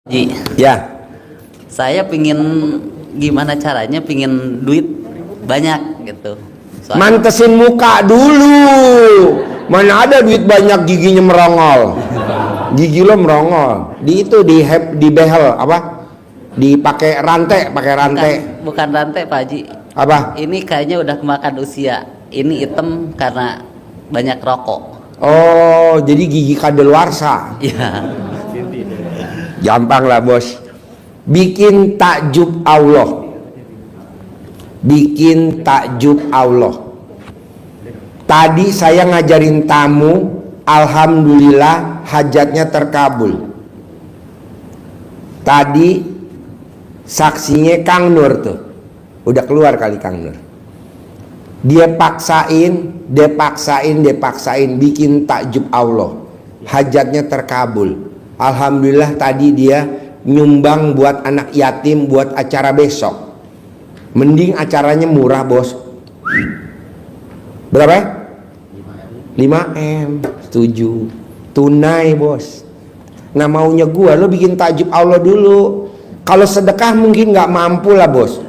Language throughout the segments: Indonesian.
Ji, Ya, saya pingin gimana caranya pingin duit banyak gitu. mantesin muka dulu. Mana ada duit banyak giginya merongol. Gigi lo merongol. Di behel apa? Dipakai rantai, pakai rantai. Bukan rantai Pak Haji. Apa? Ini kayaknya udah kemakan usia. Ini hitam karena banyak rokok. Oh, jadi gigi kadaluarsa. Ya, Gampang lah bos. Bikin takjub Allah. Bikin takjub Allah. Tadi saya ngajarin tamu, alhamdulillah hajatnya terkabul. Tadi saksinya Kang Nur tuh. Udah keluar kali Kang Nur. Dia paksain bikin takjub Allah. Hajatnya terkabul. Alhamdulillah tadi dia nyumbang buat anak yatim buat acara besok. Mending acaranya murah bos. Berapa? 5M. Setuju. Tunai bos. Nah maunya gua lo bikin takjub Allah dulu. Kalau sedekah mungkin nggak mampu lah bos.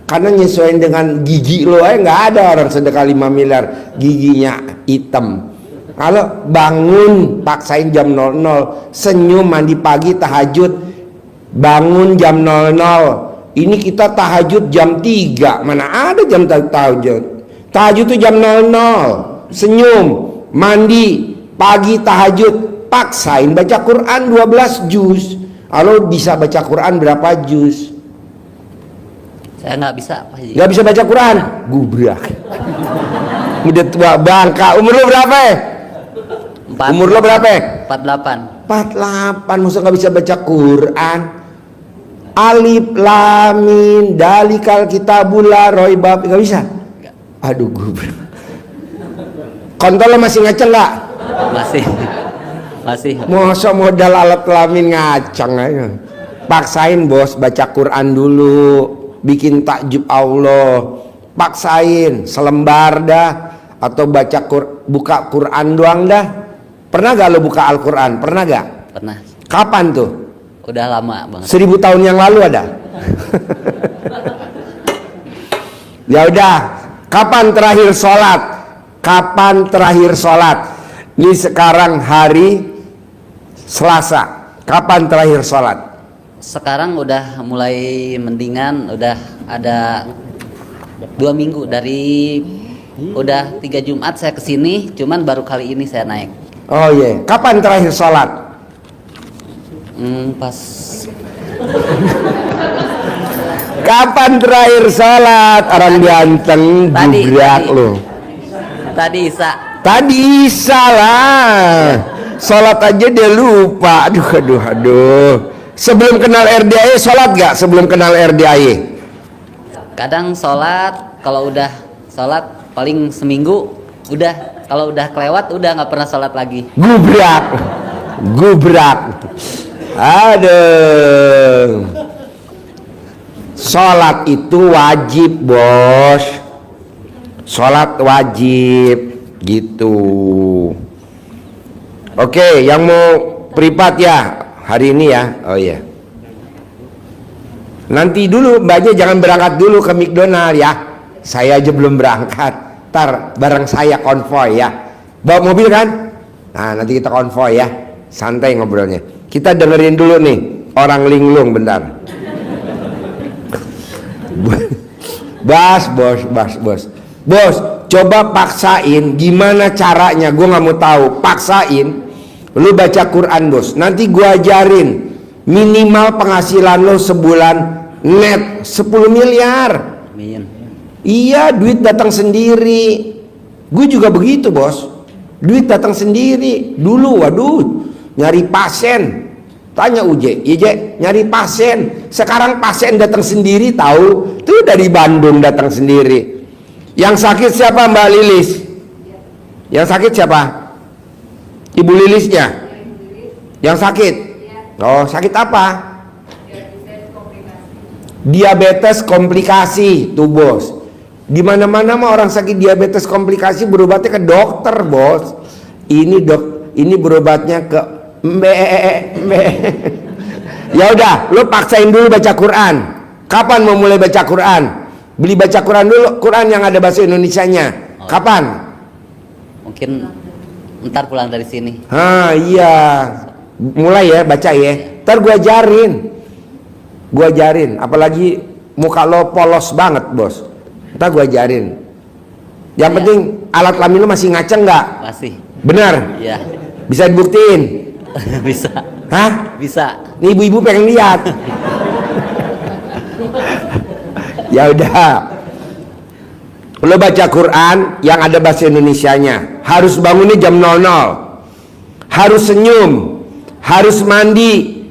Karena nyesuaiin dengan gigi lo nggak ada orang sedekah 5 miliar giginya hitam. Kalau bangun paksain jam 00, senyum mandi pagi tahajud, bangun jam 00. Ini kita tahajud jam 3, mana ada jam tahajud. Tahajud itu jam 00, senyum, mandi, pagi tahajud, paksain baca Quran 12 juz. Kalau bisa baca Quran berapa juz? saya nggak bisa Pak Haji. Gak bisa baca Quran? Gubrak. Udah tua bangka. Umur lo berapa ya? Umur lo berapa ya? 48. 48, masa gak bisa baca Quran? Alif lam mim dalikal kitabul la raiba gak bisa? Aduh gubrak. Kontol lo masih ngaceng gak? Masih. Masa modal alat kelamin ngaceng aja. Paksain bos baca Quran dulu, bikin takjub Allah. Paksain selembar dah, atau buka Quran doang dah. Pernah gak lo buka Al-Quran? Pernah gak? Pernah. Kapan tuh? Udah lama banget. 1000 tahun yang lalu ada. Ya udah, kapan terakhir sholat? Kapan terakhir sholat? Ini sekarang hari Selasa. Kapan terakhir sholat? Sekarang udah mulai mendingan, udah ada 2 minggu dari udah 3 Jumat saya kesini, cuman baru kali ini saya naik. Oh iya, kapan terakhir sholat? Pas Kapan terakhir sholat? Orang ganteng gubrak lo. Tadi Isa. Tadi Isa lah. Sholat aja dia lupa. Aduh. Sebelum kenal RDAY sholat gak? Sebelum kenal RDAY? Kadang sholat, kalau udah sholat paling seminggu udah. Kalau udah kelewat udah nggak pernah sholat lagi. Gubrak. Aduh. Sholat itu wajib bos. Sholat wajib gitu. Oke, yang mau privat ya hari ini ya. Oh iya. Nanti dulu mbaknya jangan berangkat dulu ke McDonald ya. Saya aja belum berangkat. Ntar bareng saya konvoy ya. Bawa mobil kan? Nah nanti kita konvoy ya. Santai ngobrolnya. Kita dengerin dulu nih orang linglung bentar. Bos, coba paksain gimana caranya. Gue nggak mau tahu. Paksain lu baca Quran bos. Nanti gue ajarin minimal penghasilan lo sebulan net 10 miliar. Amin. Iya, duit datang sendiri. Gue juga begitu bos. Duit datang sendiri. Dulu waduh nyari pasien. Tanya Uje, nyari pasien. Sekarang pasien datang sendiri tahu. Tuh dari Bandung datang sendiri. Yang sakit siapa Mbak Lilis? Yang sakit siapa? Ibu Lilisnya? Yang sakit? Oh, sakit apa? Diabetes komplikasi tuh bos. Di mana-mana mah orang sakit diabetes komplikasi berobatnya ke dokter bos. Ini berobatnya ke Ya udah, lu paksain dulu baca Quran. Kapan mau mulai baca Quran? Beli baca Quran dulu, Quran yang ada bahasa Indonesianya. Kapan? Mungkin ntar pulang dari sini. Iya. Mulai ya baca ya. Ntar gua ajarin. Apalagi muka lo polos banget, Bos. Ntar gua ajarin. Yang penting alat kelamin lo masih ngaceng nggak? Masih. Benar? Iya. Bisa dibuktiin? Bisa. Hah? Bisa. Nih ibu-ibu pengen lihat. Ya udah. Lo baca Quran yang ada bahasa Indonesianya. Harus bangunnya jam 00. Harus senyum. Harus mandi.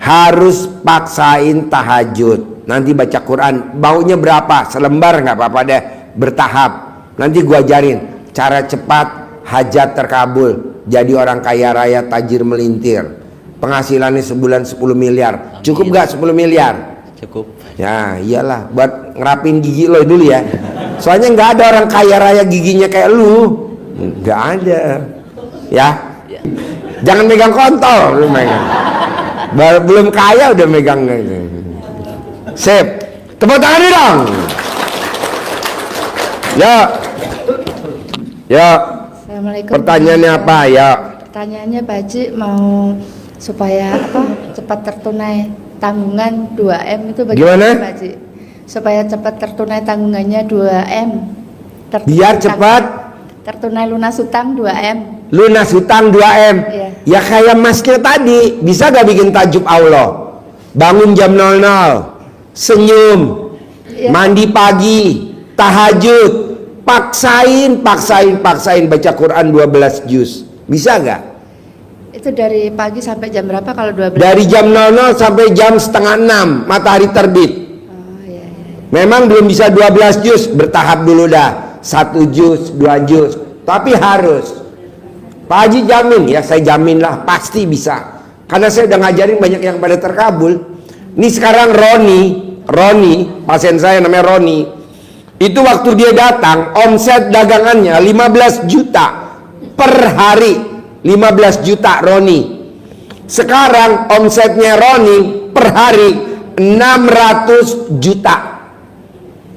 Harus paksain tahajud. Nanti baca Quran. Baunya berapa? Selembar nggak apa-apa deh. Bertahap. Nanti gua ajarin cara cepat hajat terkabul. Jadi orang kaya raya tajir melintir. Penghasilannya sebulan 10 miliar. Cukup gak 10 miliar? Cukup. Ya iyalah, buat ngerapin gigi lo dulu ya. Soalnya nggak ada orang kaya raya giginya kayak lu. Nggak ada. Ya. Jangan megang kontol lu megang. Belum kaya udah megang. Sip. Tepuk tangan dong. Ya. Ya. Assalamualaikum. Pertanyaannya apa ya? Pertanyaannya Pak Haji mau supaya cepat tertunai tanggungan 2M itu bagaimana Gimana? Pak Haji? Supaya cepat tertunai tanggungannya 2M. Biar cepat tertunai lunas hutang 2M. lunas hutang 2M. Iya. Ya kayak masnya tadi, bisa gak bikin tajub Allah? Bangun jam 00, senyum, Iya. mandi pagi, tahajud, paksain baca Quran 12 juz. Bisa gak? Itu dari pagi sampai jam berapa kalau 12? Dari jam 00 sampai jam setengah 6 matahari terbit. Oh iya. Memang belum bisa 12 juz, bertahap dulu dah. 1 juz, 2 juz, tapi harus. Pak Haji jamin, ya saya jamin lah, pasti bisa. Karena saya udah ngajarin banyak yang pada terkabul. Ini sekarang Roni, pasien saya namanya Roni. Itu waktu dia datang, omset dagangannya 15 juta per hari. 15 juta Roni. Sekarang omsetnya Roni per hari 600 juta.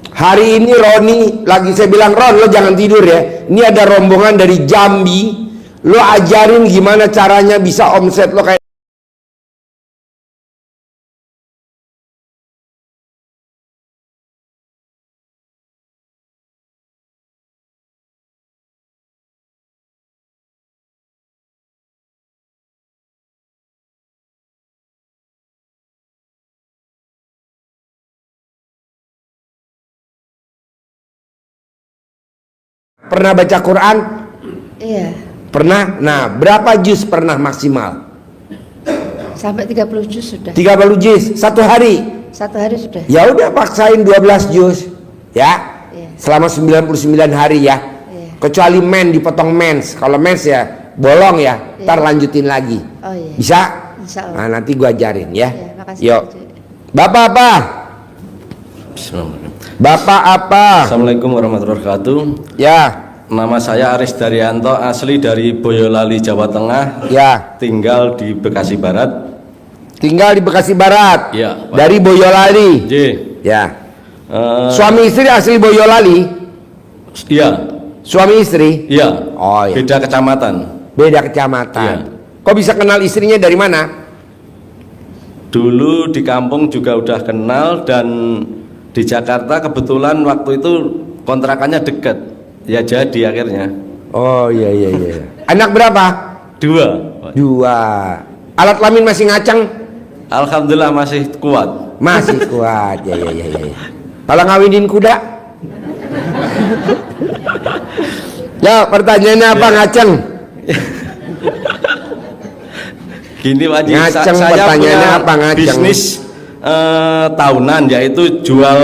Hari ini Roni lagi saya bilang, Ron lo jangan tidur ya. Ini ada rombongan dari Jambi. Lo ajarin gimana caranya bisa omset lo kayak. Pernah baca Quran? Iya. Pernah? Nah, berapa juz pernah maksimal? Sampai 30 juz sudah. 30 juz, satu hari. Satu hari sudah. Ya udah paksain 12 juz. Ya. Iya. Selama 99 hari ya. Iya. Kecuali dipotong mens. Kalau mens ya bolong ya. Iya. Ntar lanjutin lagi. Oh iya. Bisa? Insya Allah. Nah, nanti gua ajarin ya. Iya, makasih, Yuk. Pak Haji. Bapak apa? Bismillahirrahmanirrahim. Bapak apa? Assalamualaikum warahmatullahi wabarakatuh. Ya. Nama saya Aris Daryanto, asli dari Boyolali, Jawa Tengah. Ya. Tinggal di Bekasi Barat. Tinggal di Bekasi Barat. Ya, Pak. Dari Boyolali. J. Ya. Eh, Suami istri asli Boyolali. Iya, Suami istri. iya. Oh iya. Beda kecamatan. Beda kecamatan. Iya. Kok bisa kenal istrinya dari mana? Dulu di kampung juga udah kenal, dan di Jakarta kebetulan waktu itu kontrakannya dekat. Ya jadi akhirnya. Oh iya iya iya. Anak berapa? 2. 2. Alat kelamin masih ngaceng? Alhamdulillah masih kuat. Masih kuat. Ya ya ya ya. Kalau ngawinin kuda? Ya, pertanyaannya apa ngaceng? Gini Pak Haji, Ngaceng, saya pertanyaannya punya apa ngaceng? bisnis tahunan, yaitu jual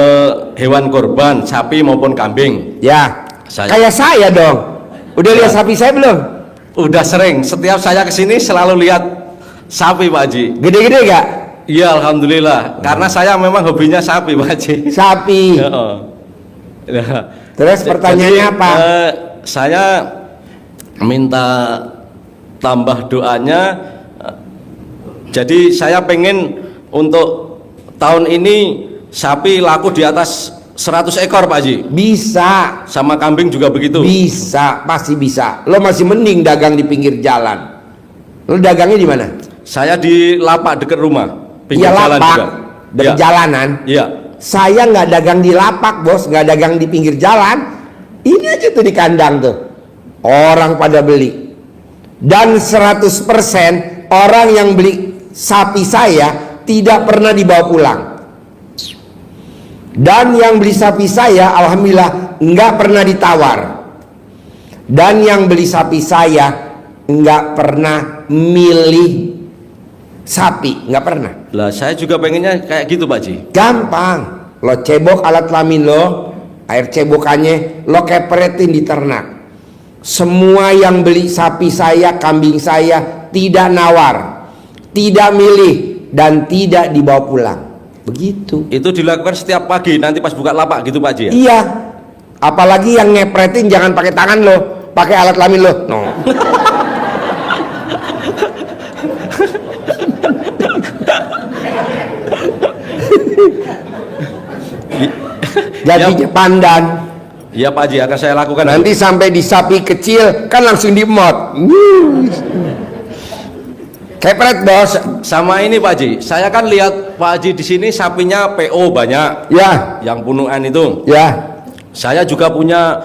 hewan korban, sapi maupun kambing. Ya. Saya. Kayak saya dong. Udah lihat Ya. sapi saya belum? Udah sering, setiap saya kesini selalu lihat sapi Pak Haji. Gede-gede gak? Iya Alhamdulillah, karena saya memang hobinya sapi Pak Haji. Sapi. Ya, oh. Nah, Terus pertanyaannya jadi, apa? Saya minta tambah doanya. Jadi saya pengen untuk tahun ini sapi laku di atas 100 ekor Pak Haji. Bisa. Sama kambing juga begitu. Bisa, pasti bisa. Lo masih mending dagang di pinggir jalan. Lo dagangnya di mana? Saya di lapak dekat rumah, pinggir Iya, jalan lapak, juga. dekat jalanan. Iya. Saya nggak dagang di lapak, bos, nggak dagang di pinggir jalan. Ini aja tuh di kandang tuh. Orang pada beli. Dan 100% orang yang beli sapi saya tidak pernah dibawa pulang. Dan yang beli sapi saya, alhamdulillah, nggak pernah ditawar. Dan yang beli sapi saya nggak pernah milih sapi, nggak pernah. Lah saya juga pengennya kayak gitu Pak Haji. Gampang, lo cebok alat kelamin lo, air cebokannya lo kepretin di ternak. Semua yang beli sapi saya, kambing saya tidak nawar, tidak milih, dan tidak dibawa pulang. Begitu. Itu dilakukan setiap pagi nanti pas buka lapak gitu Pak Haji ya? Iya. Apalagi yang ngepretin jangan pakai tangan lo, pakai alat kelamin lo. No. Jadi pandan. Iya Pak Haji, akan saya lakukan. Nanti sampai di sapi kecil kan langsung dimot. Kepret bos. Sama ini Pak Haji, saya kan lihat Pak Haji di sini sapinya PO banyak. Ya. Yang punuan itu. Ya. Saya juga punya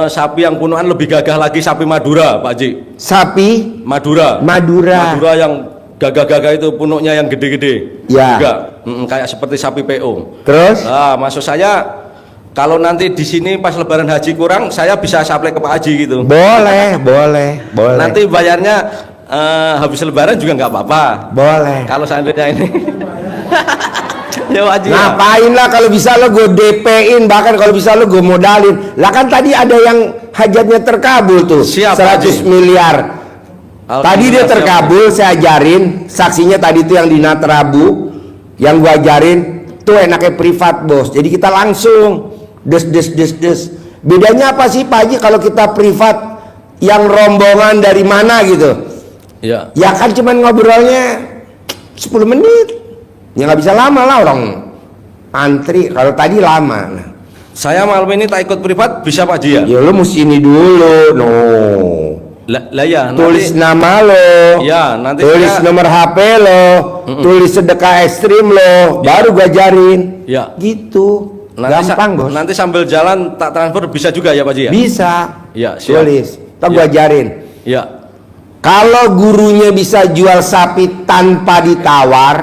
sapi yang punuan lebih gagah lagi, sapi Madura Pak Haji. Sapi Madura. Madura. Madura yang gagah-gagah itu punuknya yang gede-gede. Ya. Juga kayak seperti sapi PO. Terus? Nah, maksud saya kalau nanti di sini pas Lebaran Haji kurang, saya bisa supply ke Pak Haji gitu. Boleh, boleh, boleh. Nanti bayarnya habis Lebaran juga nggak apa-apa. Boleh. Kalau seandainya ini. Ya Pak Haji. Ngapain lah, kalau bisa lo gue DP-in, bahkan kalau bisa lo gue modalin. Lah kan tadi ada yang hajatnya terkabul tuh. Siap, Pak 100 Haji. miliar. Tadi dia Alhamdulillah, terkabul, saya ajarin. Saksinya tadi tuh yang di Natrabu, yang gua ajarin tuh enaknya privat bos. Jadi kita langsung des. Bedanya apa sih Pak Haji kalau kita privat yang rombongan dari mana gitu? Ya. Ya kan cuman ngobrolnya 10 menit. Ya nggak bisa lama lah, orang antri. Kalau tadi lama. Nah. Saya malam ini tak ikut privat bisa Pak Haji ya? Ya lo mesti ini dulu, no. Lah ya. Tulis nanti, nama lo, ya nanti tulis saya, nomor HP lo, tulis sedekah ekstrim lo, baru gua ajarin. Ya. Gitu. nanti Gampang bos. Nanti sambil jalan tak transfer bisa juga ya Pak Haji ya? Bisa. Ya, siap. Tulis. Tak gua Ya. ajarin. Ya. Kalau gurunya bisa jual sapi tanpa ditawar,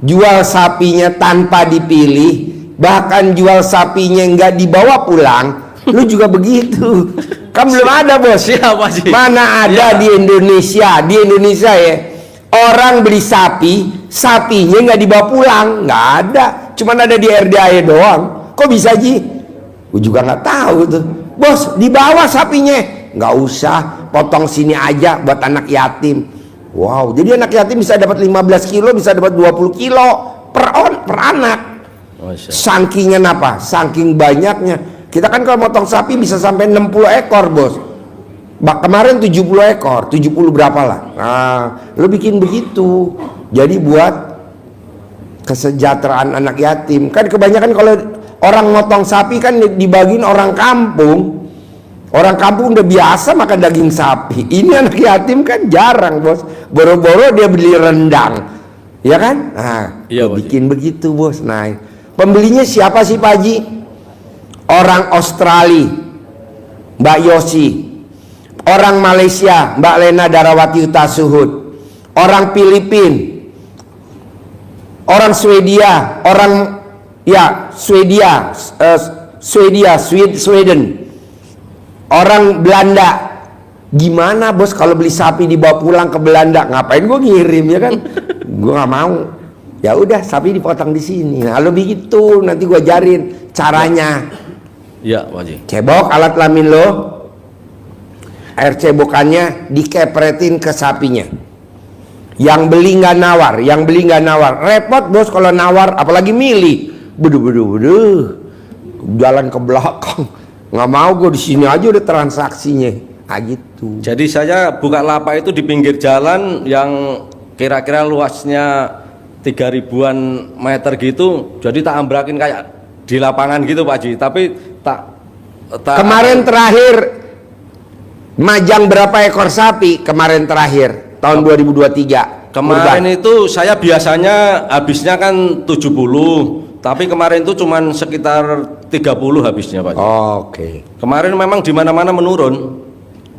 jual sapinya tanpa dipilih, bahkan jual sapinya nggak dibawa pulang, lu juga begitu. Kan belum ada bos. Siap Pak Haji. Mana ada Ya. di Indonesia ya, orang beli sapi, sapinya nggak dibawa pulang, nggak ada, cuman ada di RDA doang. Kok bisa Ji? Gue juga nggak tahu tuh. Bos, dibawa sapinya, nggak usah, potong sini aja buat anak yatim. Wow, jadi anak yatim bisa dapat 15 kilo, bisa dapat 20 kilo per anak. Masya. Saking apa? Saking banyaknya. Kita kan kalau motong sapi bisa sampai 60 ekor bos. Kemarin 70 ekor, 70 berapa lah. Nah, lo bikin begitu. Jadi buat kesejahteraan anak yatim. Kan kebanyakan kalau orang motong sapi kan dibagiin orang kampung. Orang kampung udah biasa makan daging sapi. Ini anak yatim kan jarang bos. Boro-boro dia beli rendang. Ya kan? Nah, Iya, lo Bos. bikin begitu bos. Nah, pembelinya siapa sih Pak Haji? Orang Australia, Mbak Yosi. Orang Malaysia, Mbak Lena Darawati Utasuhud. Orang Filipin, orang Swedia, orang ya Sweden. Orang Belanda. Gimana bos kalau beli sapi dibawa pulang ke Belanda? Ngapain gue ngirim ya kan? Gue nggak mau. Ya udah, sapi dipotong di sini. Nah, lo begitu, nanti gue ajarin caranya. Ya Pak Haji. Cebok alat kelamin lo, air cebokannya dikepretin ke sapinya. Yang beli nggak nawar, repot bos kalau nawar, apalagi milih. Beduh, jalan ke belakang, nggak mau, gue di sini aja udah transaksinya, gitu. Jadi saya buka lapak itu di pinggir jalan yang kira-kira luasnya 3.000-an meter gitu, jadi tak ambrakin kayak di lapangan gitu Pak Haji. Tapi tak Kemarin terakhir majang berapa ekor sapi kemarin terakhir tahun 2023? Kemarin Kurban. itu saya biasanya habisnya kan 70, tapi kemarin itu cuman sekitar 30 habisnya Pak. Oke. Kemarin memang di mana-mana menurun.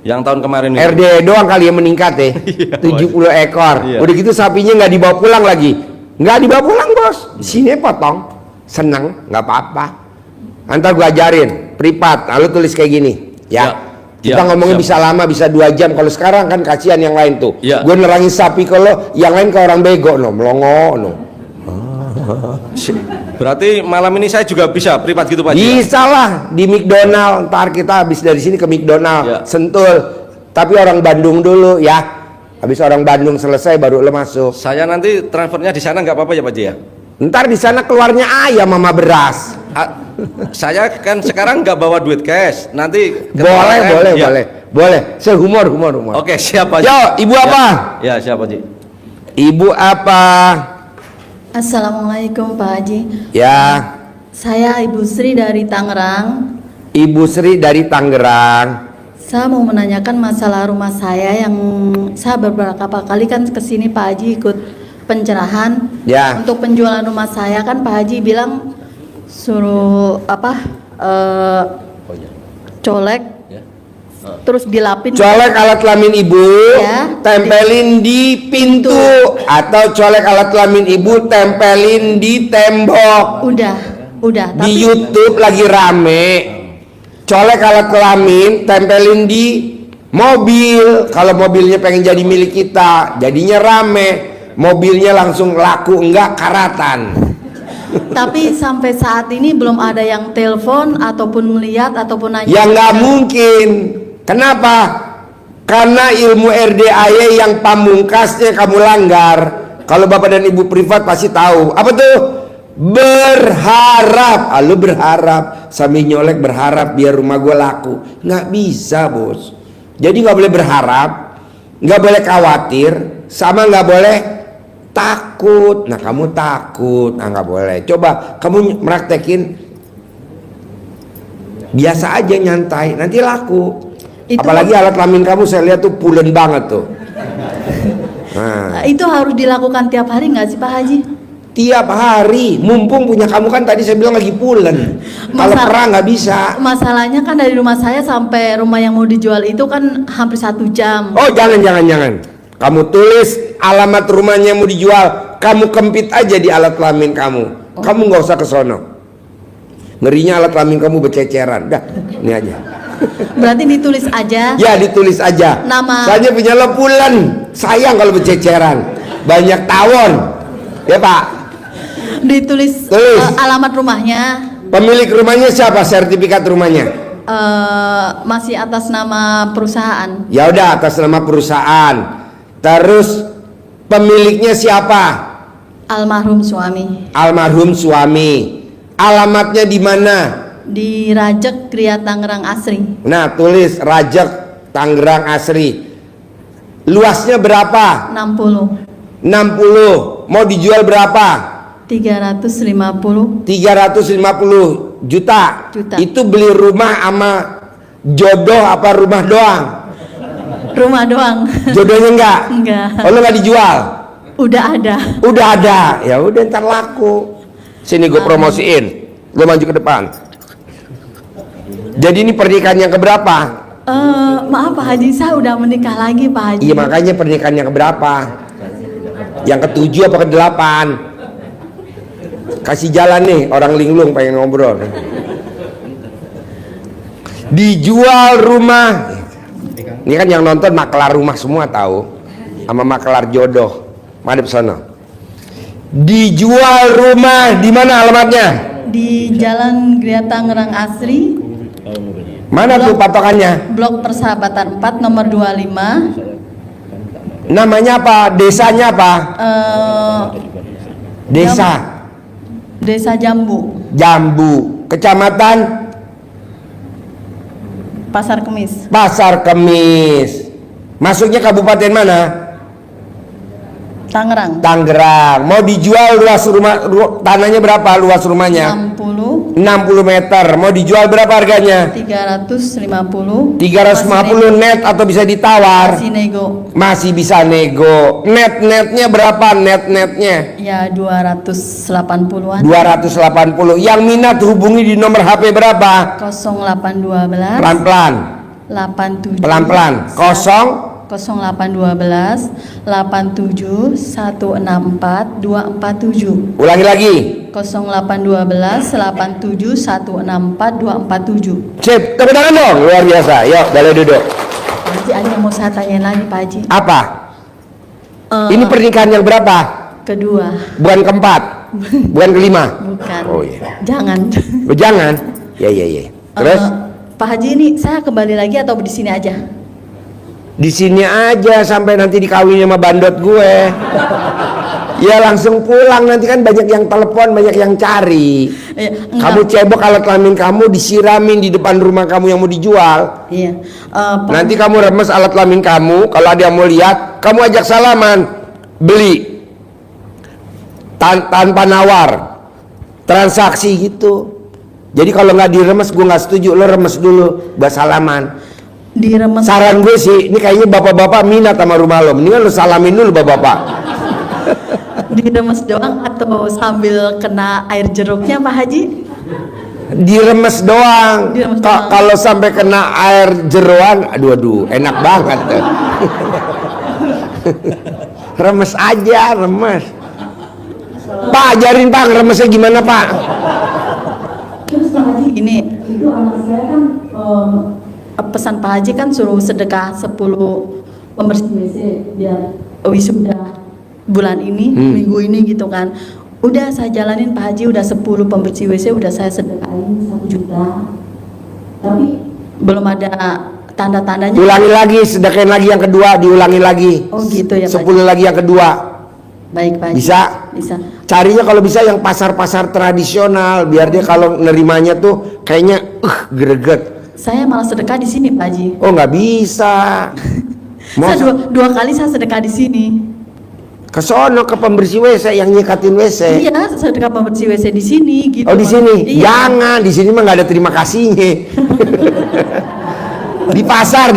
Yang tahun kemarin itu. RD doang kali yang meningkat ya. Iya, 70 ekor. Iya. Udah gitu sapinya nggak dibawa pulang lagi. Nggak dibawa pulang bos. Di sini potong. Seneng, nggak apa-apa. Antar gua ajarin. Privat. Lalu tulis kayak gini. Ya. Kita Ya, ngomongnya siap. bisa lama, bisa 2 jam. Kalau sekarang kan kasihan yang lain tuh. Ya. Gue nerangin sapi kalau yang lain ke orang bego no, melongo no. Berarti malam ini saya juga bisa privat gitu Pak Haji. Bisa lah di McDonald. Ntar kita habis dari sini ke McDonald, Ya. Sentul. Tapi orang Bandung dulu ya. Habis orang Bandung selesai baru lo masuk. Saya nanti transfernya di sana nggak apa-apa ya Pak Haji ya? Ntar di sana keluarnya ayam sama beras. Saya kan sekarang nggak bawa duit cash. Nanti Boleh, ketika boleh, ya. boleh. Boleh. Saya humor. Oke, siap Pak Haji. Yo, ibu apa? Ya, siap Pak Haji. Ibu apa? Assalamualaikum Pak Haji. Ya, Saya Ibu Sri dari Tangerang. Ibu Sri dari Tangerang. Saya mau menanyakan masalah rumah saya yang saya beberapa kali kan kesini Pak Haji ikut pencerahan. Ya. Untuk penjualan rumah saya kan Pak Haji bilang suruh colek, terus dilapin. Colek alat kelamin ibu, Ya. tempelin di pintu. Atau colek alat kelamin ibu, tempelin di tembok. Udah. Di YouTube lagi rame. Colek alat kelamin, tempelin di mobil. Kalau mobilnya pengen jadi milik kita, jadinya rame. Mobilnya langsung laku, enggak karatan. Tapi sampai saat ini belum ada yang telepon ataupun melihat ataupun nanya. Ya nggak mungkin. Kenapa? Karena ilmu RDAY yang pamungkasnya kamu langgar. Kalau bapak dan ibu privat pasti tahu. Apa tuh? Berharap. Lu berharap sambil nyolek berharap biar rumah gue laku. Nggak bisa bos. Jadi nggak boleh berharap, nggak boleh khawatir, sama nggak boleh takut. Nah kamu takut, nah nggak boleh. Coba kamu meraktekin biasa aja nyantai, nanti laku. Itu- Apalagi alat kelamin kamu saya lihat tuh pulen banget tuh. Nah, Itu harus dilakukan tiap hari nggak sih Pak Haji? tiap hari, mumpung punya kamu kan tadi saya bilang lagi pulen. Kalau Masa- perang nggak bisa. Masalahnya kan dari rumah saya sampai rumah yang mau dijual itu kan hampir 1 jam. Oh jangan. Kamu tulis alamat rumahnya mau dijual, kamu kempit aja di alat kelamin kamu. Kamu nggak usah ke sono. Ngerinya alat kelamin kamu bececeran. Dah, ini aja. Berarti ditulis aja. Ya ditulis aja. Nama- Soalnya punya lo pulen. Sayang kalau bececeran. Banyak tawon. Ya Pak. Ditulis Tulis. alamat rumahnya. Pemilik rumahnya siapa? Sertifikat rumahnya. Masih atas nama perusahaan. Ya udah atas nama perusahaan. Terus pemiliknya siapa? Almarhum suami. Almarhum suami. Alamatnya di mana? Di Rajek Kria Tangerang Asri. Nah, tulis Rajek Tangerang Asri. Luasnya berapa? 60. 60. Mau dijual berapa? 350. 350 juta. Itu beli rumah sama jodoh apa rumah doang? Rumah doang. Jodohnya enggak? Enggak. Oh, lo nggak dijual? Udah ada. Udah ada. Ya udah ntar laku. Sini gue promosiin. Lo maju ke depan. Jadi ini pernikahan yang keberapa? Maaf Pak Haji, saya udah menikah lagi Pak Haji. Iya makanya pernikahan yang keberapa? Yang ke-7 apa ke-8? Kasih jalan nih orang linglung pengen ngobrol. Dijual rumah. Ini kan yang nonton makelar rumah semua tahu. Sama makelar jodoh. Madep sana. Dijual rumah di mana alamatnya? Di Jalan Gria Tangerang Asri, Mana tuh patokannya? Blok Persahabatan 4 nomor 25. Namanya apa? Desanya apa? Desa Desa Jambu, Jambu, Kecamatan Pasar Kemis. Pasar Kemis. Masuknya kabupaten mana? Tangerang. Tangerang. Mau dijual luas rumah, tanahnya berapa luas rumahnya? 60 meter. Mau dijual berapa harganya? 350. 350 net atau bisa ditawar? Masih nego. Masih bisa nego. Netnya berapa netnya? Ya 280-an. 280. Yang minat hubungi di nomor HP berapa? 0812 Pelan-pelan. 87 Pelan-pelan. 0812 87 164 247. Ulangi lagi. 0812 87 164 247. Sip, tepuk tangan dong. Luar biasa. Yuk, boleh duduk. Pak Haji, ada yang mau saya tanyain lagi Pak Haji. Apa? Ini pernikahan yang berapa? Kedua. Bukan keempat. Bukan kelima. Bukan. Oh iya. Jangan. Oh, jangan. Ya. Terus Pak Haji, ini saya kembali lagi atau di sini aja? di sini aja sampai nanti dikawin sama bandot gue. Ya langsung pulang, nanti kan banyak yang telepon, banyak yang cari. Kamu cebok alat kelamin kamu disiramin di depan rumah kamu yang mau dijual. Iya. Nanti kamu remes alat kelamin kamu, kalau ada yang mau lihat, kamu ajak salaman, beli tanpa nawar, transaksi gitu. Jadi kalau nggak diremes, gue nggak setuju. Lo remes dulu, buat salaman. Diremes. Saran gue sih, ini kayaknya bapak-bapak minat sama rumah lo. Mendingan lo salamin dulu bapak-bapak. Diremes doang atau sambil kena air jeruknya Pak Haji? Diremes doang. Diremes doang. Kalau sampai kena air jeroan, aduh, enak banget. Remes aja, remes. Pak, ajarin Pak, remesnya gimana Pak? Terus Pak Haji, ini itu anak saya kan pesan Pak Haji kan suruh sedekah 10 pembersih WC biar wisuda bulan ini, minggu ini gitu kan. Udah saya jalanin Pak Haji, udah 10 pembersih WC udah saya sedekahin 1 juta. Tapi belum ada tanda-tandanya. Ulangi lagi, sedekahin lagi yang kedua, diulangi lagi. Oh gitu ya Pak 10 lagi yang kedua. Baik Pak Haji. Bisa? Bisa. Carinya kalau bisa yang pasar-pasar tradisional, biar dia kalau nerimanya tuh kayaknya greget. Saya malah sedekah di sini Pak Haji. Oh nggak bisa. Saya dua kali saya sedekah di sini. Ke sono ke pembersih WC yang nyikatin WC. Iya, sedekah pembersih WC di sini gitu. Oh di Pak. sini? Iya. Jangan, di sini mah nggak ada terima kasihnya. Di pasar.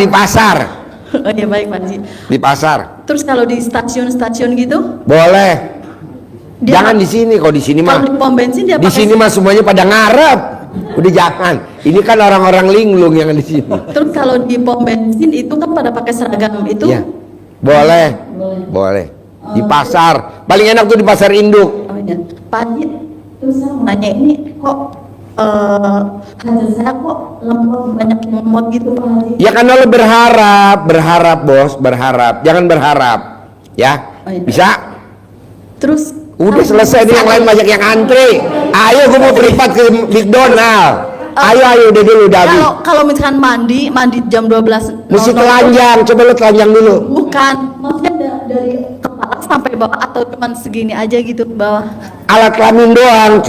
Oh iya baik Pak Haji. Di pasar. Terus kalau di stasiun-stasiun gitu? Boleh. Dia Jangan di sini, kok di sini mah. Kalau di pom bensin dia Di pakai. sini mah semuanya pada ngarep. Udah jangan. Ini kan orang-orang linglung yang di sini. Terus kalau di pom bensin itu kan pada pakai seragam itu? Iya. Boleh. Di pasar. Paling enak tuh di pasar induk. Oh iya. Pak Haji, terus saya mau nanya ini kok hasil saya kok lemot, banyak yang lemot gitu Pak Haji? Ya kan lo berharap bos, berharap. Jangan berharap. Ya. Oh, iya. Bisa? Terus Udah selesai nih, yang lain banyak yang antri. Ayo gue mau privat ke McDonald. Ayo udah dulu udah habis. Kalau misalkan mandi jam 12. Mesti telanjang, coba lo telanjang dulu. Bukan, maksudnya dari kepala sampai bawah atau cuman segini aja gitu bawah? Alat kelamin doang.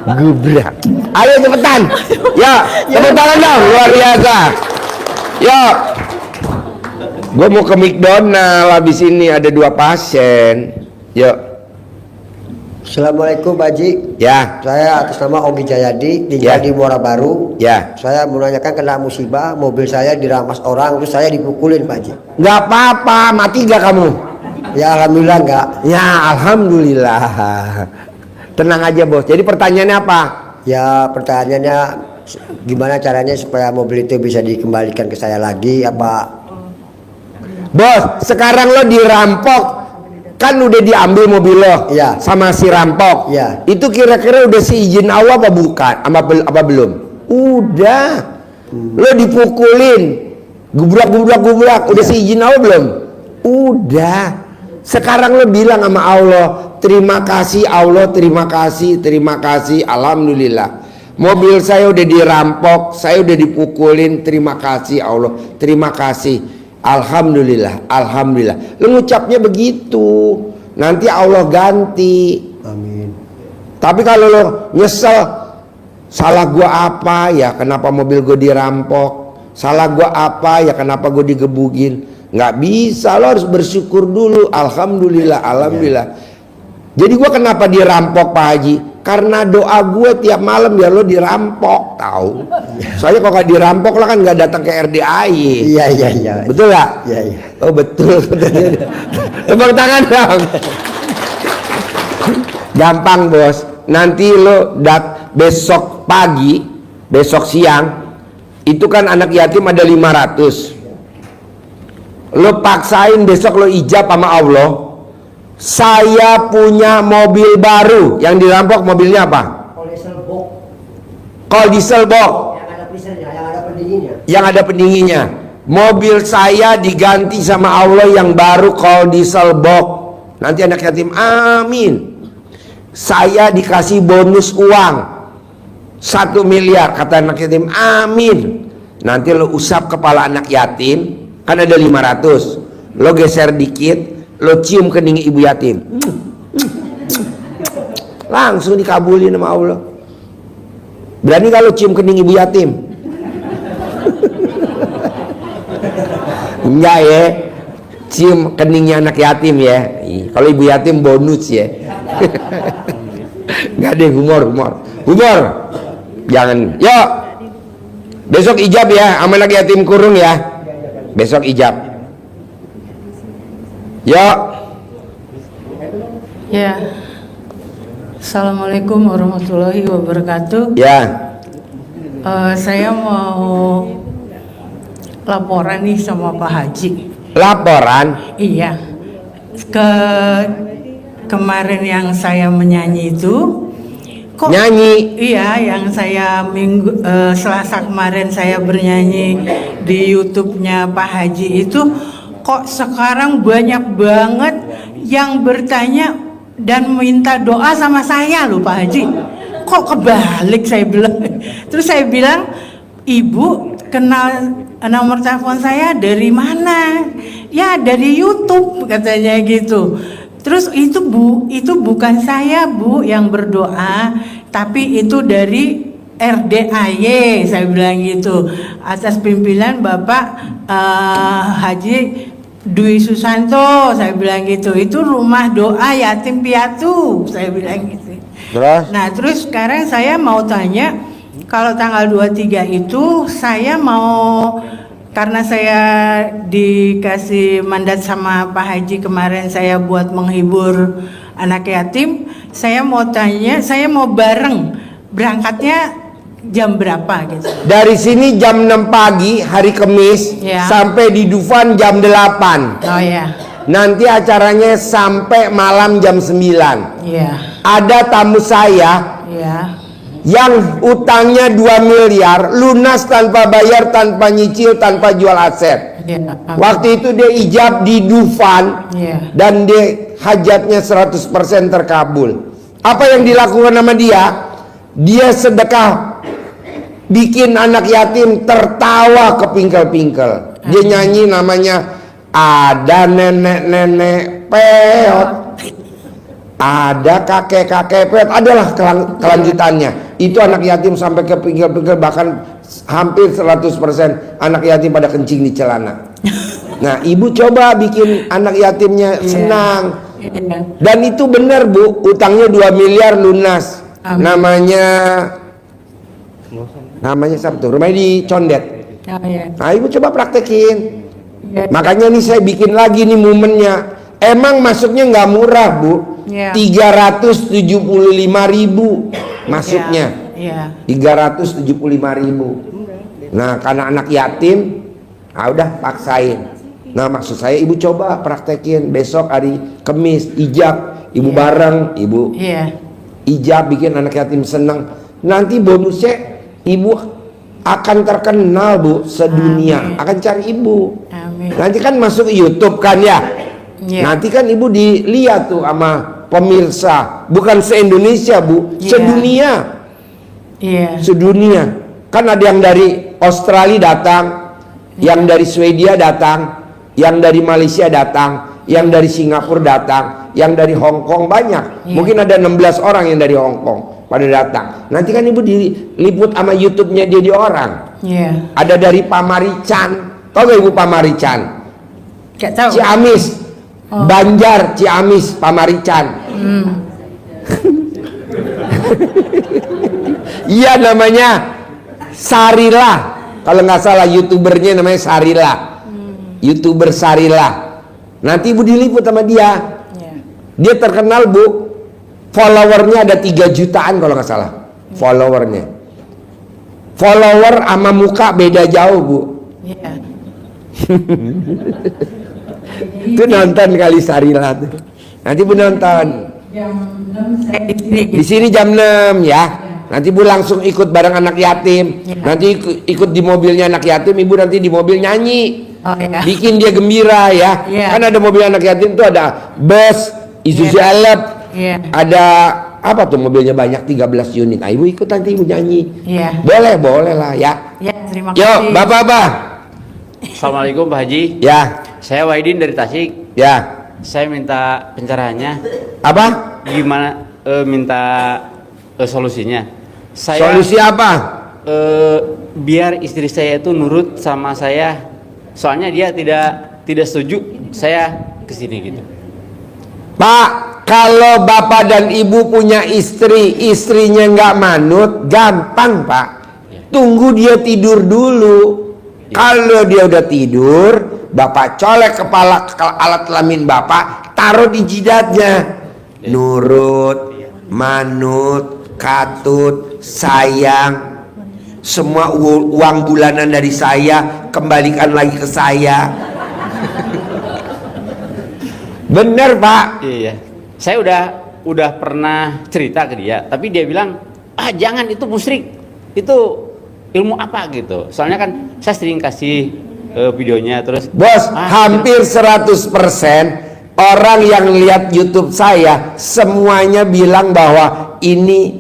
Gebrak. Ayo cepetan. Ya, tepuk tangan dong, luar biasa. Yuk. Gue mau ke McDonald, habis ini ada 2 pasien. Yuk. Assalamualaikum Pak Haji. Ya. Saya atas nama Ogi Jayadi, tinggal di Muara Baru. Ya. Saya menanyakan kena musibah, mobil saya dirampas orang, terus saya dipukulin Pak Haji. Nggak apa-apa, mati gak kamu? Ya alhamdulillah enggak. Ya alhamdulillah. Tenang aja bos. Jadi pertanyaannya apa? Ya pertanyaannya gimana caranya supaya mobil itu bisa dikembalikan ke saya lagi apa? Bos, sekarang lo dirampok, kan udah diambil mobil lo, Iya. sama si rampok. Iya. Itu kira-kira udah seizin Allah apa bukan? Apa belum? Udah. Lo dipukulin, gubrak, udah seizin Allah belum? Udah. Sekarang lo bilang sama Allah, terima kasih Allah, terima kasih, alhamdulillah. Mobil saya udah dirampok, saya udah dipukulin, terima kasih Allah, terima kasih. Alhamdulillah. Lu ngucapnya begitu, nanti Allah ganti. Amin. Tapi kalau lo nyesel, salah gua apa ya, kenapa mobil gua dirampok? Salah gua apa ya, kenapa gua digebukin? Nggak bisa, lo harus bersyukur dulu. Alhamdulillah, alhamdulillah. Jadi gua kenapa dirampok Pak Haji? Karena doa gue tiap malam biar lo dirampok, tahu? Soalnya kalau nggak dirampok lo kan nggak datang ke RDAI. Iya. Betul nggak? Iya. Oh betul. Tepuk tangan dong. Gampang bos. Nanti lo besok pagi, besok siang, itu kan anak yatim ada 500. Lo paksain besok lo ijab sama Allah. Saya punya mobil baru. Yang dirampok mobilnya apa? Kol diesel box. Yang ada pisahnya, yang ada pendinginnya. Yang ada pendinginnya. Mobil saya diganti sama Allah yang baru kol diesel box. Nanti anak yatim amin. Saya dikasih bonus uang 1 miliar, kata anak yatim amin. Nanti lo usap kepala anak yatim, kan ada 500, lo geser dikit, lo cium kening ibu yatim, langsung dikabulin sama Allah. Berani kalau cium kening ibu yatim? Enggak ya, cium keningnya anak yatim ya. Kalau ibu yatim bonus ya. Enggak deh, humor. Jangan. Yuk, besok ijab ya, sama anak yatim kurung ya. Besok ijab. Yuk. Ya. Assalamualaikum warahmatullahi wabarakatuh. Ya. Saya mau laporan nih sama Pak Haji. Laporan. Iya. Kemarin yang saya menyanyi itu kok Nyanyi. iya, yang saya Selasa kemarin saya bernyanyi di YouTube-nya Pak Haji itu kok sekarang banyak banget yang bertanya dan minta doa sama saya loh Pak Haji. Kok kebalik saya bilang. Terus saya bilang, "Ibu kenal nomor telepon saya dari mana?" "Ya dari YouTube," katanya gitu. Terus itu bukan saya Bu yang berdoa, tapi itu dari RDAY, saya bilang gitu, atas pimpinan Bapak Haji Dwi Susanto, saya bilang gitu. Itu rumah doa yatim piatu, saya bilang gitu. Terus? Nah terus sekarang saya mau tanya, kalau tanggal 23 itu saya mau, karena saya dikasih mandat sama Pak Haji kemarin saya buat menghibur anak yatim, saya mau tanya, saya mau bareng, berangkatnya jam berapa gitu? Dari sini jam 6 pagi hari Kamis Ya. sampai di Dufan jam 8. Oh ya, Nanti acaranya sampai malam jam 9. iya, Ada tamu saya iya, yang utangnya 2 miliar, lunas tanpa bayar, tanpa nyicil, tanpa jual aset. iya, Waktu itu dia ijab di Dufan iya, dan dia hajatnya 100% terkabul. Apa yang dilakukan sama dia? Dia sedekah, bikin anak yatim tertawa kepingkel-pingkel. Dia nyanyi namanya "Ada nenek-nenek peot, ada kakek-kakek peot", adalah kelanjutannya. Itu anak yatim sampai kepingkel-pingkel, bahkan hampir 100% anak yatim pada kencing di celana. Nah, ibu coba bikin anak yatimnya senang. iya. Dan itu benar Bu, utangnya 2 miliar lunas. Amin. Namanya siapa tuh? Rumahnya di Condet. Oh, iya. Nah, ibu coba praktekin. Iya. Makanya nih saya bikin lagi nih momennya. Emang masuknya nggak murah Bu, Iya. 375.000 masuknya. Iya. 375.000. Nah, karena anak yatim, udah paksain. Nah, maksud saya ibu coba praktekin besok hari Kamis ijab, ibu Iya. bareng, ibu Iya. ijab bikin anak yatim senang. Nanti bonusnya ibu akan terkenal Bu sedunia. Amin. Akan cari ibu. Amin. Nanti kan masuk YouTube kan ya. Iya. Nanti kan ibu dilihat tuh sama pemirsa, bukan se-Indonesia Bu, Iya. sedunia. Iya. Sedunia. Kan ada yang dari Australia datang, yang dari Swedia datang, yang dari Malaysia datang, yang dari Singapura datang, yang dari Hong Kong banyak. Iya. Mungkin ada 16 orang yang dari Hong Kong pada datang. Nanti kan ibu diliput sama YouTube-nya dia orang. Iya. Ada dari Pamarican. Tahu gak ibu Pamarican? Gak tahu. Ciamis, Banjar, Ciamis, Pamarican. Iya namanya Sarila. Kalau nggak salah youtubernya namanya Sarila. Youtuber Sarila. Nanti ibu diliput sama dia. Dia terkenal bu. Followernya ada 3 jutaan kalau nggak salah. Followernya. Follower sama muka beda jauh bu. Iya. Itu nonton kali Sarila tuh. Nanti bu nonton. Di sini jam 6 ya. Nanti ibu langsung ikut bareng anak yatim. Nanti ikut di mobilnya anak yatim, ibu nanti di mobil nyanyi. Oh, ya. Bikin dia gembira ya. Kan ada mobil anak yatim tuh ada bus, Isuzu Elep. Ada apa tuh mobilnya banyak 13 unit. Nah, ibu ikut nanti ibu nyanyi. Boleh lah ya. Terima kasih. Yuk, Bapak-bapak. Assalamualaikum Pak Haji. Ya. Saya Wahidin dari Tasik. Ya. Saya minta pencerahannya. Apa? Gimana minta solusinya? Saya Solusi apa? biar istri saya itu nurut sama saya. Soalnya dia tidak setuju saya kesini gitu. Pak, kalau bapak dan ibu punya istri, istrinya nggak manut, gampang pak. Tunggu dia tidur dulu. Kalau dia udah tidur, bapak colek kepala alat kelamin bapak, taruh di jidatnya. Nurut, manut, katut, sayang. Semua uang bulanan dari saya kembalikan lagi ke saya. Bener pak. Iya. Saya udah pernah cerita ke dia, tapi dia bilang, jangan, itu musyrik. Itu ilmu apa gitu. Soalnya kan saya sering kasih videonya terus. Bos, hampir 100% orang yang lihat YouTube saya semuanya bilang bahwa ini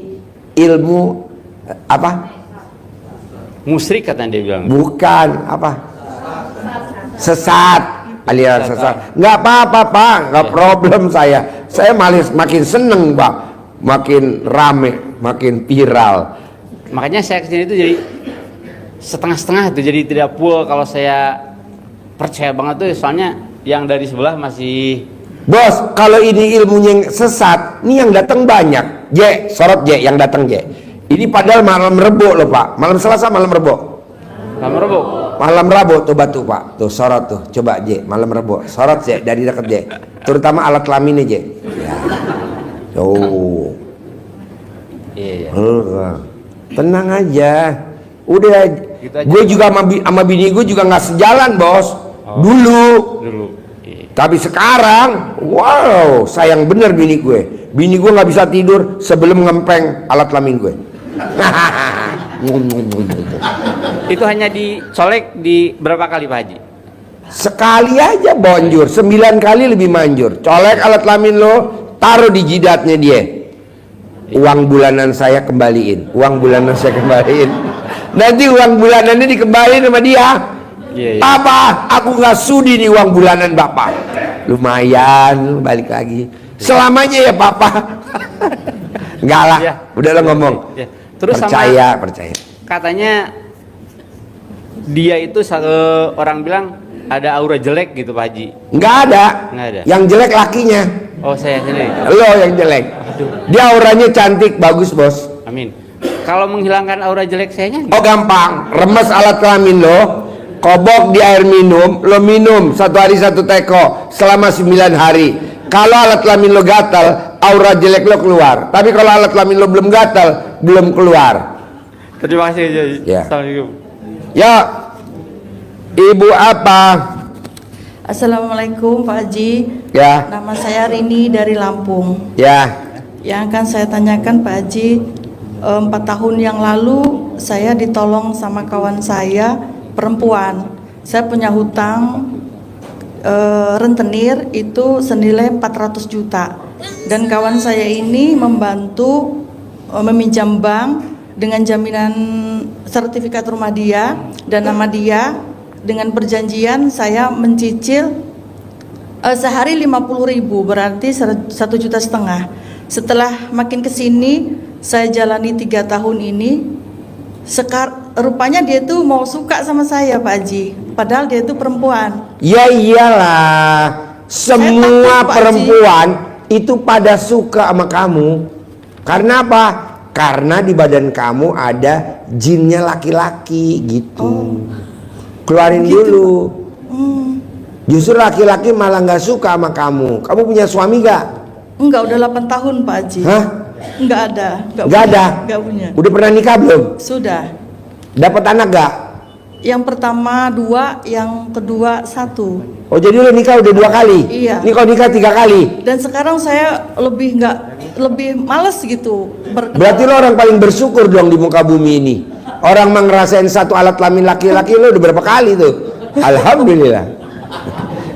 ilmu apa? Musyrik katanya dia bilang. Bukan apa? Sesat, aliran sesat. Nggak apa-apa pak, nggak problem saya. Saya malah makin seneng pak, makin rame, makin viral. Makanya saya kesini itu jadi setengah-setengah tuh, jadi tidak full kalau saya percaya banget tuh, soalnya yang dari sebelah masih. Bos, kalau ini ilmunya yang sesat, ini yang datang banyak. J, sorot J, yang datang J. Ini padahal malam Rebo loh pak, malam Selasa malam Rebo. Malam Rebo. Malam Rabu tuh batu pak, tuh sorot tuh, coba J, malam Rebo, sorot J dari dekat J, terutama alat kelaminnya J. Ya. Oh. Iya. Tenang aja, udah. Gitu aja. Gue juga sama bini gue juga nggak sejalan bos, dulu. Iya. Tapi sekarang, wow, sayang bener bini gue. Bini gue nggak bisa tidur sebelum ngempeng alat kelamin gue. Itu hanya dicolek di berapa kali Pak Haji? Sekali aja bonjur, 9 kali lebih manjur. Colek alat kelamin lo, taruh di jidatnya dia. Uang bulanan saya kembaliin, uang bulanan saya kembaliin. Nanti uang bulanannya dikembaliin sama dia. Iya. Papa, aku nggak sudi nih uang bulanan bapak. Lumayan, balik lagi. Selamanya ya papa. Enggak lah, Iya. udah lo ngomong. Iya. Terus percaya. Katanya dia itu orang bilang ada aura jelek gitu Pak Haji. Nggak ada. Nggak ada. Yang jelek lakinya. Oh, saya sendiri. Lo yang jelek. Dia auranya cantik, bagus bos. Amin. Kalau menghilangkan aura jelek sayanya? Oh gampang, remes alat kelamin lo, kobok di air minum, lo minum 1 hari 1 teko selama 9 hari. Kalau alat kelamin lo gatal, aura jelek lo keluar. Tapi kalau alat kelamin lo belum gatal, belum keluar. Terima kasih. Ya. Assalamualaikum. Ya, ibu apa? Assalamualaikum Pak Haji. Ya. Nama saya Rini dari Lampung. Ya. Yang akan saya tanyakan Pak Haji, 4 tahun yang lalu saya ditolong sama kawan saya perempuan. Saya punya hutang rentenir itu senilai 400 juta. Dan kawan saya ini membantu meminjam bank dengan jaminan sertifikat rumah dia dan nama dia, dengan perjanjian saya mencicil sehari 50.000, berarti 1,5 juta. Setelah makin kesini saya jalani 3 tahun ini, rupanya dia tuh mau suka sama saya Pak Haji, padahal dia itu perempuan. Ya iyalah, semua takut, Pak perempuan itu pada suka sama kamu. Karena apa? Karena di badan kamu ada jinnya laki-laki gitu. Keluarin gitu, dulu. Justru laki-laki malah nggak suka sama kamu. Kamu punya suami gak? Enggak, udah 8 tahun Pak Haji. Hah? Enggak ada. Nggak ada? Enggak punya. Udah pernah nikah belum? Sudah. Dapat anak gak? Yang pertama 2, yang kedua 1. Oh jadi lo nikah udah 2 kali? Iya. Ini kau nikah 3 kali? Dan sekarang saya lebih males gitu. Berarti lo orang paling bersyukur dong di muka bumi ini. Orang ngerasain satu alat kelamin laki-laki lo udah berapa kali tuh? Alhamdulillah.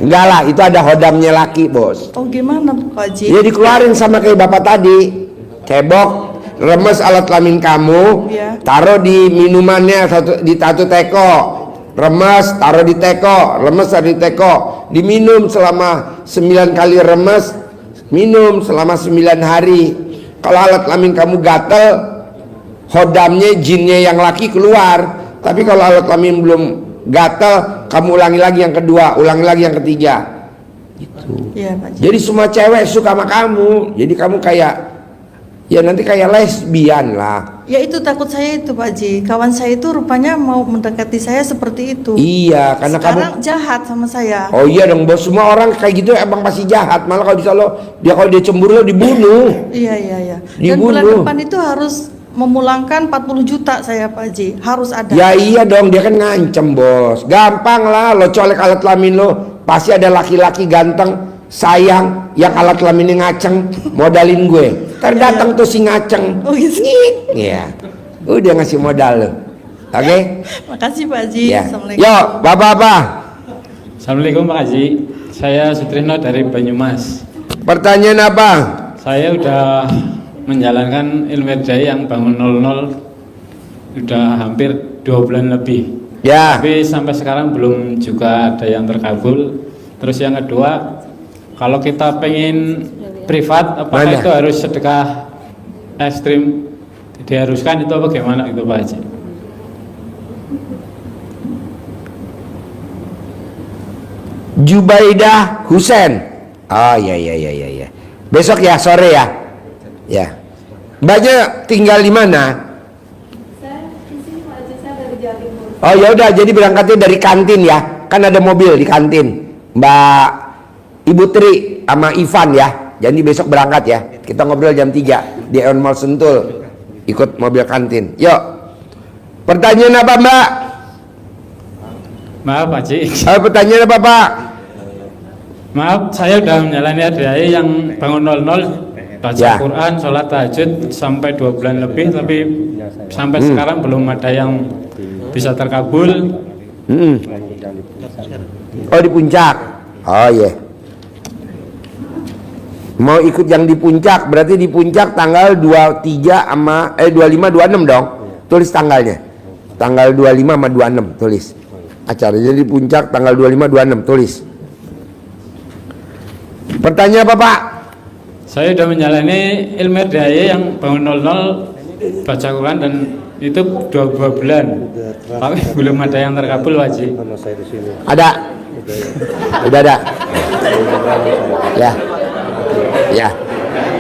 Enggak lah, itu ada hodamnya laki bos. Oh gimana Pak Haji? Ya dikeluarin sama kayak bapak tadi. Cebok, remes alat kelamin kamu, Iya. taruh di minumannya di satu teko, remes, taruh di teko, remes taruh di teko, diminum selama 9 kali remes, minum selama 9 hari. Kalau alat kelamin kamu gatel, hodamnya jinnya yang laki keluar. Tapi kalau alat kelamin belum gatel, kamu ulangi lagi yang kedua, ulangi lagi yang ketiga. Gitu. Iya Pak Haji. Jadi semua cewek suka sama kamu. Jadi kamu kayak, ya nanti kayak lesbian lah. Ya itu takut saya itu Pak Haji. Kawan saya itu rupanya mau mendekati saya seperti itu. Iya, karena Sekarang kamu. jahat sama saya. Oh iya dong bos, semua orang kayak gitu emang pasti jahat. Malah kalau dia cemburu lo dibunuh. Iya. Dan Dibunuh. bulan depan itu harus memulangkan 40 juta saya Pak Haji. Harus ada. Ya iya dong, dia kan ngancem bos. Gampang lah, lo colek alat kelamin lo, pasti ada laki-laki ganteng, sayang, yang alat kelaminnya ngaceng, modalin gue. Ntar datang tuh si ngaceng. Oh gitu. Iya, udah ngasih modal lo. Oke? Makasih Pak Haji. Ya. Assalamualaikum. Yo, bapak-bapak. Assalamualaikum Pak Haji, saya Sutrisno dari Banyumas. Pertanyaan apa? Saya udah menjalankan ilmu daya yang bangun 00 udah hampir 2 bulan lebih. Ya. Tapi sampai sekarang belum juga ada yang terkabul. Terus yang kedua, kalau kita pengen privat, apakah Mana? itu harus sedekah ekstrim diharuskan itu apa gimana itu Pak Haji? Jubaidah Husen. Oh iya. Besok ya sore ya. Ya. Mbaknya tinggal di mana? Saya di sini Pak Haji, saya dari Jawa Timur. Oh ya udah, jadi berangkatnya dari kantin ya. Kan ada mobil di kantin. Mbak Ibu Tri sama Ivan ya. Jadi besok berangkat ya. Kita ngobrol jam 3 di Eon Mall Sentul. Ikut mobil kantin. Yuk. Pertanyaan apa Mbak? Maaf Pak Haji. Pertanyaan apa Pak? Maaf, saya udah menjalani ADAE yang bangun 00 baca Ya. Quran, sholat tahajud sampai 2 bulan lebih, tapi sampai sekarang belum ada yang bisa terkabul. Oh di puncak. Oh iya. Mau ikut yang di puncak, berarti di puncak tanggal 23 sama 25 26 dong. Tulis tanggalnya. Tanggal 25 sama 26 tulis. Acaranya di puncak tanggal 25 26 tulis. Pertanyaan apa Pak? Saya sudah menjalani ilmu daya yang bangun 00 baca Quran dan itu 2 bulan, tapi belum ada yang terkabul Haji. Ada. Udah ada. Ya. Ya.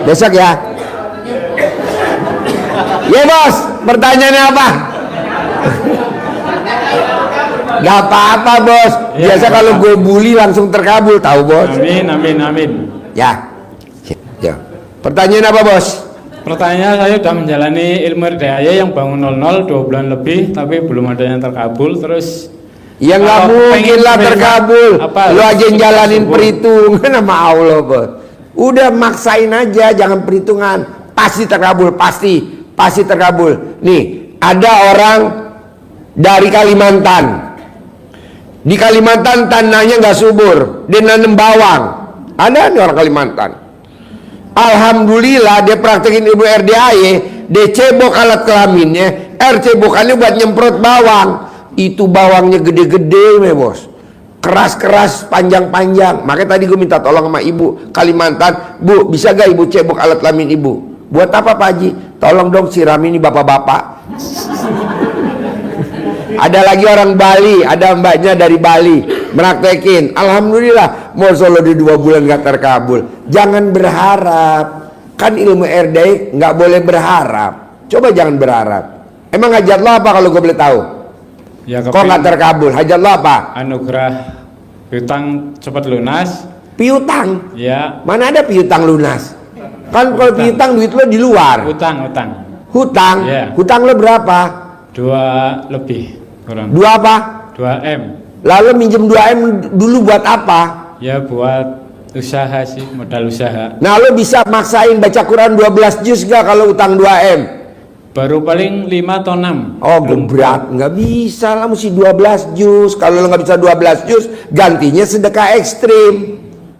Besok ya. Ya bos, pertanyaannya apa? Gak apa-apa bos. Biasa kalau gue bully langsung terkabul, tahu bos? Amin. Ya. Ya. Pertanyaan apa bos? Pertanyaannya, saya sudah menjalani ilmu daya yang bangun 00 2 bulan lebih, tapi belum ada yang terkabul. Terus Ya nggak mungkin lah terkabul. Lu aja yang jalanin perhitungan sama Allah bos. Udah maksain aja, jangan perhitungan. Pasti terkabul, pasti terkabul. Nih, ada orang dari Kalimantan. Di Kalimantan tanahnya nggak subur, dia nanam bawang. Ada nih orang Kalimantan. Alhamdulillah dia praktekin ilmu RDAE, dia cebok alat kelaminnya, cebokannya buat nyemprot bawang. Itu bawangnya gede-gede bos, keras-keras, panjang-panjang. Makanya tadi gue minta tolong sama ibu Kalimantan, Bu bisa gak ibu cebok alat kelamin ibu? Buat apa Pak Haji? Tolong dong siram ini bapak-bapak. Ada lagi orang Bali, ada mbaknya dari Bali meraktekin. Alhamdulillah, Masya Allah di 2 bulan gak terkabul. Jangan berharap. Kan ilmu RDI nggak boleh berharap. Coba jangan berharap. Emang hajat lo apa kalau gue boleh tahu? Ya, Kok nggak terkabul? Hajat lo apa? Anugerah piutang cepat lunas. Piutang. Ya, Mana ada piutang lunas? Kan kalau piutang duit lo di luar. utang. Hutang. Iya. Hutang lo berapa? 2 lebih kurang. 2 apa? 2 M. Lalu minjem 2 M dulu buat apa? Ya buat usaha sih, modal usaha. Nah lo bisa maksain baca Quran 12 juz gak kalau utang 2 M? Baru paling 5 atau 6. Oh berat, nggak bisa lah, mesti 12 juz. Kalau lo nggak bisa 12 juz, gantinya sedekah ekstrim.